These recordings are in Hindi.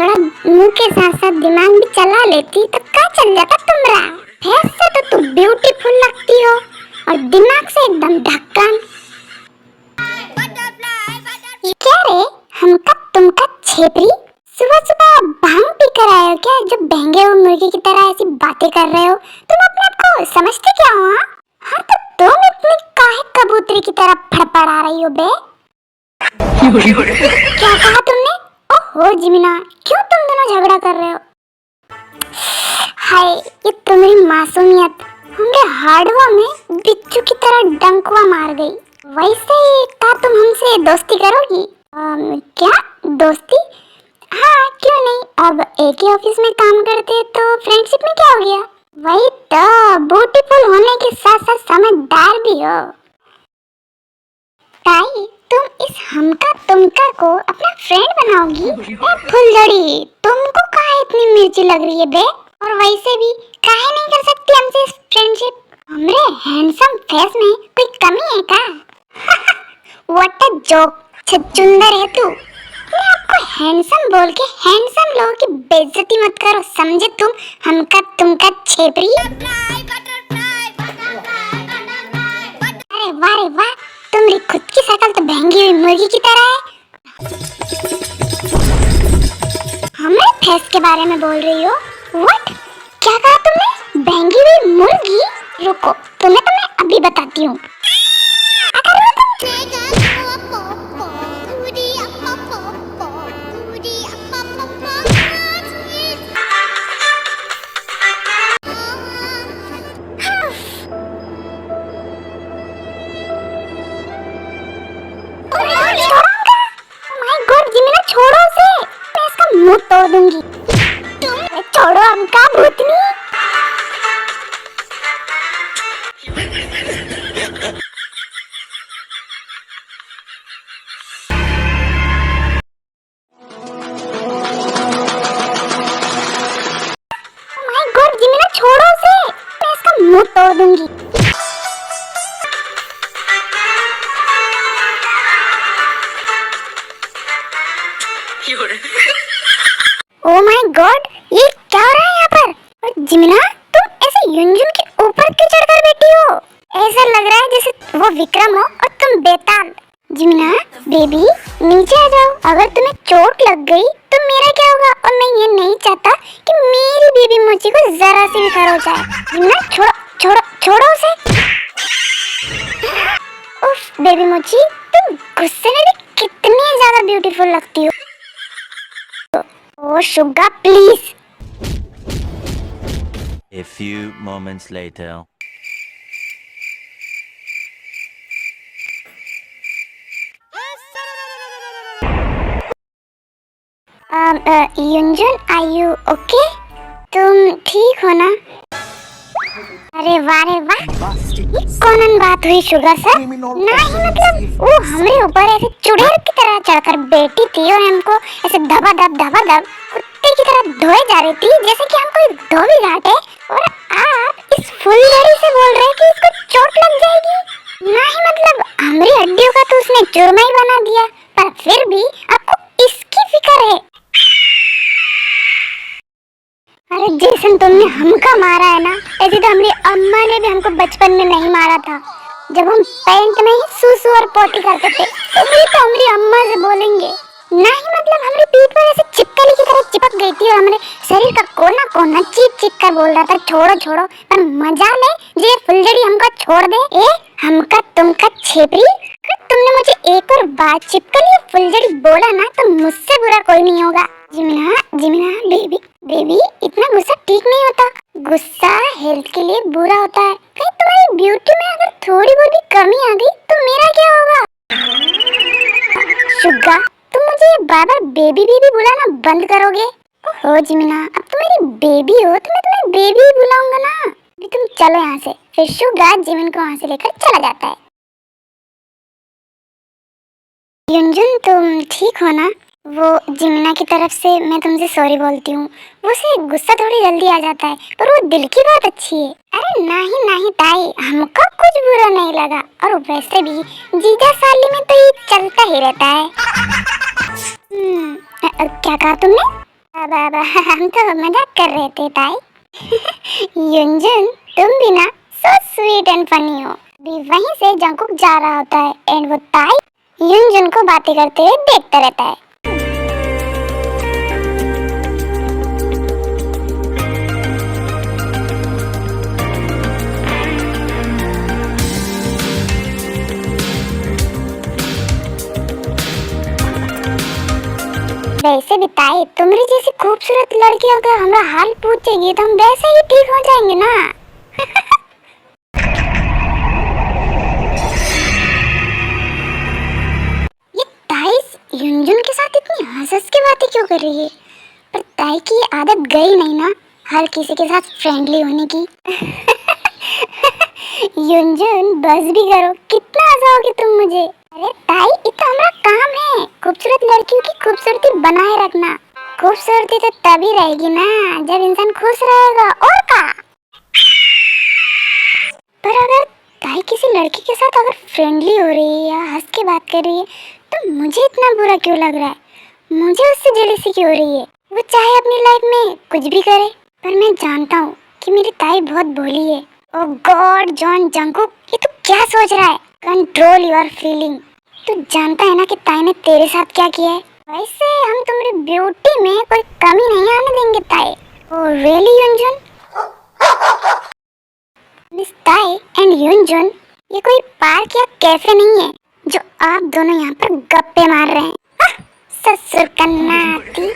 थोड़ा मुंह के साथ साथ दिमाग भी चला लेती तो क्या चल जाता तुम्हारा। फेस से तो तुम ब्यूटीफुल लगती हो और दिमाग से एकदम ढक्कन। ये क्या रे, हमका तुमका छेपरी, सुबह सुबह भांग पी कर आए हो क्या? जो बहंगे हो मुर्गी की तरह ऐसी बातें कर रहे हो, तुम अपने आप को समझते क्या हो? हाँ तो तुम इतनी काहे कबूतरी की तरह फड़फड़ा रही हो बे? क्या कहा तुमने? ओहो जिमिना, क्यों तुम दोनों झगड़ा कर रहे हो? हाय, ये तुम्हारी मासूमियत हमरे हार्डवा में बिच्छू की तरह डंकवा मार गई। वैसे क्या तुम हमसे दोस्ती करोगी? क्या दोस्ती? हाँ क्यों नहीं, अब एक ही ऑफिस में काम करते तो फ्रेंडशिप में क्या हो गया। वही तो, ब्यूटीफुल होने के साथ साथ समझदार भी हो। ताई, तुम इस हमका तुमका को अपना फ्रेंड बनाओगी? फुलझड़ी, तुमको काहे इतनी मिर्ची लग रही है बे? और वैसे भी काहे नहीं कर सकती हमसे फ्रेंडशिप? हमरे हैंडसम फेस में कोई कमी है का? व्हाट अ जोक, छचुंदर है तू। मैं आपको हैंडसम बोल के हैंडसम लोगों की बेइज्जती मत करो, समझे तुम हमका तुमका छेपरी। अरे वाह रे वाह, तुम्हारी खुद की शक्ल तो बहंगी हुई मुर्गी की तरह है। हमारे फेस के बारे में बोल रही हो? व्हाट? क्या कहा तुमने? बहंगी हुई मुर्गी? रुको, तुम्हें तो मैं अभी बताती हूँ। छोड़ो उसे, मैं इसका मुंह तोड़ दूंगी। छोड़ो हमका भूतनी। माय गॉड जिमिना, छोड़ो उसे, मैं इसका मुंह तोड़ दूंगी। ओह माय गॉड, ये क्या हो रहा है यहाँ पर? और जिमिना, तुम ऐसे युनजुन के ऊपर क्यों चढ़कर बैठी हो? ऐसा लग रहा है जैसे वो विक्रम हो और तुम बेताल। जिमिना बेबी, नीचे आ जाओ। अगर तुम्हें चोट लग गई तो मेरा क्या होगा? और मैं ये नहीं चाहता कि मेरी बेबी मोची को जरा सी भी खरोच आए। जिमिना छोड़ो छोड़ो छोड़ो उसे। उफ बेबी मोची, तुम गुस्से में भी कितनी ज्यादा ब्यूटीफुल लगती हो। Oh Sugar, please. A few moments later. युंजन, are you okay? तुम ठीक हो ना? अरे वाह रे वाह, कौन बात हुई शुगर सर? नहीं मतलब वो हमारे ऊपर ऐसे चुड़ैल की तरह चढ़कर बैठी थी और हमको ऐसे धबा धब कुत्ते की तरह धोए जा रही थी, जैसे कि हम कोई धोबी घाट है। और आप इस फुलझड़ी से बोल रहे हैं कि इसको चोट लग जाएगी? नहीं मतलब हमारी हड्डियों का तो उसने चूरमा ही बना दिया, पर फिर भी आपको इसकी फिक्र है। अरे जैसन तुमने हमका मारा है ना, ऐसे तो हमारी अम्मा ने भी हमको बचपन में नहीं मारा था। जब हम पैंट में ही सूसू और पोटी करते थे तो भी तो हमारी अम्मा से बोलेंगे। नहीं मतलब हमारी पीठ पर ऐसे चिपकली की तरह चिपक गई थी और हमारे शरीर का कोना कोना चीख चीख कर बोल रहा था छोड़ो छोड़ो। पर मजा ले जे फुलझड़ी हमका छोड़ दे। ए हमका तुमका छेपरी, तुमने मुझे एक और बात चिपकली फुलझड़ी बोला ना तो मुझसे बुरा कोई नहीं होगा। जिमिना जिमिना बेबी बेबी, इतना गुस्सा ठीक नहीं होता। गुस्सा हेल्थ के लिए बुरा होता है। कहीं तुम्हारी ब्यूटी में अगर थोड़ी बहुत भी कमी आ गई तो मेरा क्या होगा? शुगा, तुम मुझे बार बार बेबी बेबी बुलाना बंद करोगे? हो जिमिना, अब तुम मेरी बेबी हो तो मैं तुम्हें बेबी ही बुलाऊंगा ना। अभी तुम चलो यहाँ से। फिर शुगा जिमिन को वहाँ से लेकर चला जाता है। युनजुन, तुम ठीक हो ना? वो जिमिना की तरफ से मैं तुमसे सॉरी बोलती हूँ। वो से गुस्सा थोड़ी जल्दी आ जाता है, पर वो दिल की बात अच्छी है। अरे नहीं नहीं ताई, हमको कुछ बुरा नहीं लगा। और वैसे भी जीजा साली में तो ये चलता ही रहता है। क्या कहा तुमने? अब हम तो मजाक कर रहे थे ताई। युनजुन तुम भी ना सो स्वीट एंड फनी हो। भी वहीं से जंकुक जा रहा होता है एंड वो ताई युनजुन को बातें करते हुए देखता रहता है। वैसे भी ताई तुम्हारी जैसी खूबसूरत लड़की अगर हमारा हाल पूछेगी तो हम वैसे ही ठीक हो जाएंगे ना। ये ताई युनजुन के साथ इतनी हंस के बातें क्यों कर रही है? पर ताई की आदत गई नहीं ना हर किसी के साथ फ्रेंडली होने की। युनजुन बस भी करो, कितना हंसाओगे तुम मुझे। अरे ताई ये तो हमारा काम है, खूबसूरत लड़कियों की खूबसूरती बनाए रखना। खूबसूरती तो तभी रहेगी ना जब इंसान खुश रहेगा, और का। पर अगर ताई किसी लड़की के साथ अगर फ्रेंडली हो रही है या हंस के बात कर रही है तो मुझे इतना बुरा क्यों लग रहा है? मुझे उससे जेलसी क्यों हो रही है? वो चाहे अपनी लाइफ में कुछ भी करे, पर मैं जानता हूँ कि मेरी ताई बहुत भोली है। ओह गॉड जॉन जंकुक, ये तू क्या सोच रहा है? Control your feeling. तू जानता है ना कि ताई ने तेरे साथ क्या किया है? वैसे हम तुम्हारी ब्यूटी में कोई कमी नहीं आने देंगे Tae. Oh really Yunjun? Miss Tae and Yunjun, ये कोई पार्क या कैफे नहीं है जो आप दोनों यहाँ पर गप्पे मार रहे हैं। ससुर का नाती,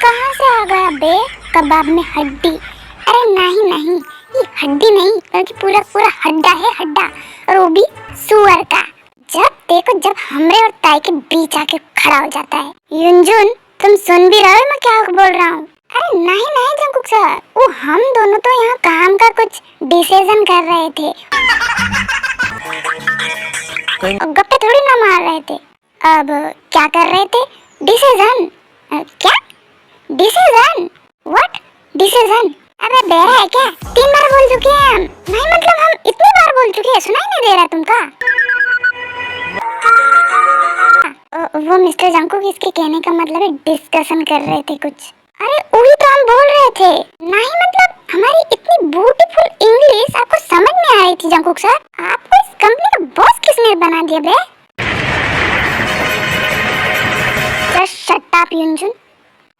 कहाँ से आ गया बे कबाब में हड्डी? अरे नहीं नहीं, ये हड्डी नहीं बल्कि पूरा पूरा हड्डा है, हड्डा, और वो भी सुअर का। जब हमरे और ताई के बीच आके खड़ा हो जाता है। युनजुन तुम सुन भी रहे हो मैं क्या बोल रहा हूँ? अरे नहीं नहीं जंकुक सर, वो हम दोनों तो यहाँ काम का कुछ डिसीजन कर रहे थे, गप्पे थोड़ी ना मार रहे थे। अब क्या कर रहे थे? डिसीजन? क्या डिसीजन? What decision? अबे बेरा है क्या? 3 बार बोल चुके हैं हम। नहीं मतलब हम इतनी बार बोल चुके हैं, सुनाई नहीं दे रहा तुमका? वो मिस्टर जंकुक इसके कहने का मतलब है डिस्कशन कर रहे थे कुछ। अरे वही तो हम बोल रहे थे। नहीं मतलब हमारी इतनी ब्यूटीफुल इंग्लिश आपको समझ में आ रही थी जंकुक सर। आपको इस कंपनी का बॉस किसने बना दिया बे? जस्ट शट अप युनजुन,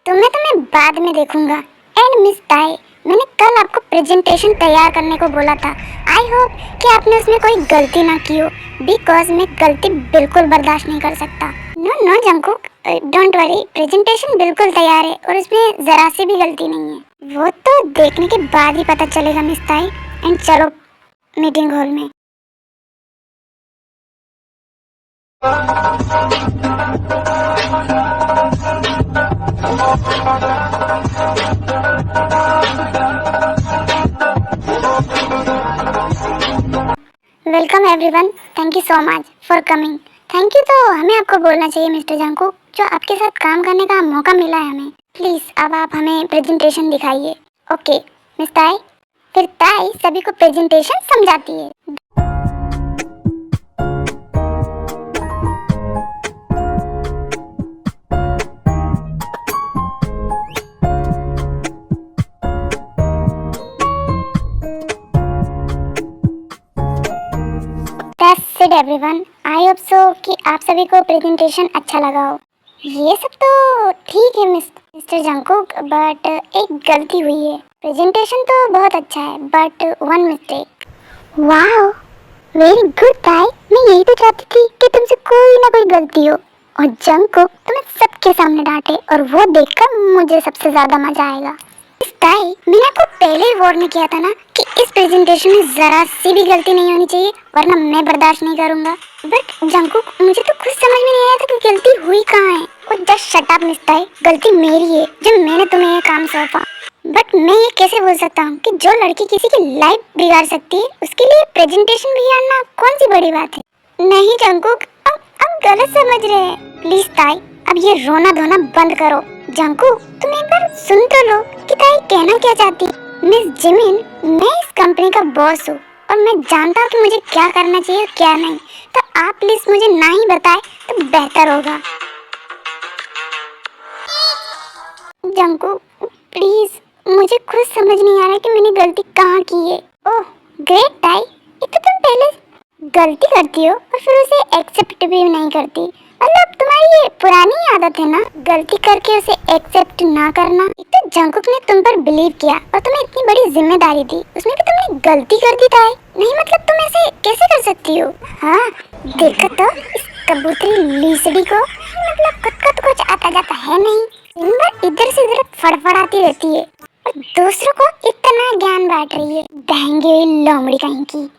तुम्हें तो मैं बाद में देखूंगा। एंड मिस ताई, मैंने कल आपको प्रेजेंटेशन तैयार करने को बोला था। आई होप कि आपने उसमें कोई गलती ना की हो, बिकॉज मैं गलती बिल्कुल बर्दाश्त नहीं कर सकता। No no Jungkook, don't worry, presentation बिल्कुल तैयार है और उसमें जरा सी भी गलती नहीं है। वो तो देखने के बाद ही पता चलेगा मिस ताई। एंड चलो मीटिंग हॉल में। Welcome everyone, thank you so much for coming. Thank you तो हमें आपको बोलना चाहिए मिस्टर जंकुक, जो आपके साथ काम करने का मौका मिला है हमें। प्लीज अब आप हमें प्रेजेंटेशन दिखाइए। ओके मिस ताई। फिर ताई सभी को प्रेजेंटेशन समझाती है। That's it everyone. I hope so कि आप सभी को प्रेजेंटेशन अच्छा लगा हो। ये सब तो ठीक है मिस्टर जंकुक, बट एक गलती हुई है। प्रेजेंटेशन तो बहुत अच्छा है but one mistake. Wow very good ताई, मैं यही तो चाहती थी कि तुमसे कोई ना कोई गलती हो और जंकुक तुम्हें सबके सामने डांटे, और वो देखकर मुझे सबसे ज्यादा मजा आएगा। ताई मैंने आपको पहले ही वार्न किया था ना कि इस प्रेजेंटेशन में जरा सी भी गलती नहीं होनी चाहिए, वरना मैं बर्दाश्त नहीं करूंगा। बट जंकुक मुझे तो खुद समझ में नहीं आया था कि गलती हुई कहाँ है। और जस्ट शट अप मिस ताई, गलती मेरी है जब मैंने तुम्हें ये काम सौंपा। बट मैं ये कैसे बोल सकता हूँ कि जो लड़की किसी की लाइफ बिगाड़ सकती है उसके लिए प्रेजेंटेशन बिगाड़ना कौन सी बड़ी बात है? नहीं जंकुक, अब गलत समझ रहे हैं। प्लीज ताई अब ये रोना धोना बंद करो। जंकुक तुम एक बार सुन तो लो कि ताई कहना क्या चाहती है। मिस जिमिन, मैं इस कंपनी का बॉस हूँ और मैं जानता हूँ कि मुझे क्या करना चाहिए और क्या नहीं, तो आप प्लीज मुझे ना ही बताए तो बेहतर होगा। जंकुक, प्लीज मुझे खुद समझ नहीं आ रहा कि मैंने गलती कहाँ की है। ओह ग्रेट टाई, ये तो तुम पहले गलती करती हो और फिर उसे एक्सेप्ट भी नहीं करती। मतलब तुम्हारी ये पुरानी आदत है ना, गलती करके उसे एक्सेप्ट ना करना। एक तो जंकुक ने तुम पर बिलीव किया और तुम्हें इतनी बड़ी जिम्मेदारी दी, उसमें भी तुमने गलती कर दी ताई। नहीं मतलब तुम ऐसे कैसे कर सकती हो? हाँ देखो तो इस कबूतरी लीसड़ी को, मतलब खुद को तो कुछ आता जाता है नहीं, दिन भर इधर से उधर फड़फड़ाती रहती है और दूसरों को इतना ज्ञान बांट रही है। बहंगे लोमड़ी कहीं की।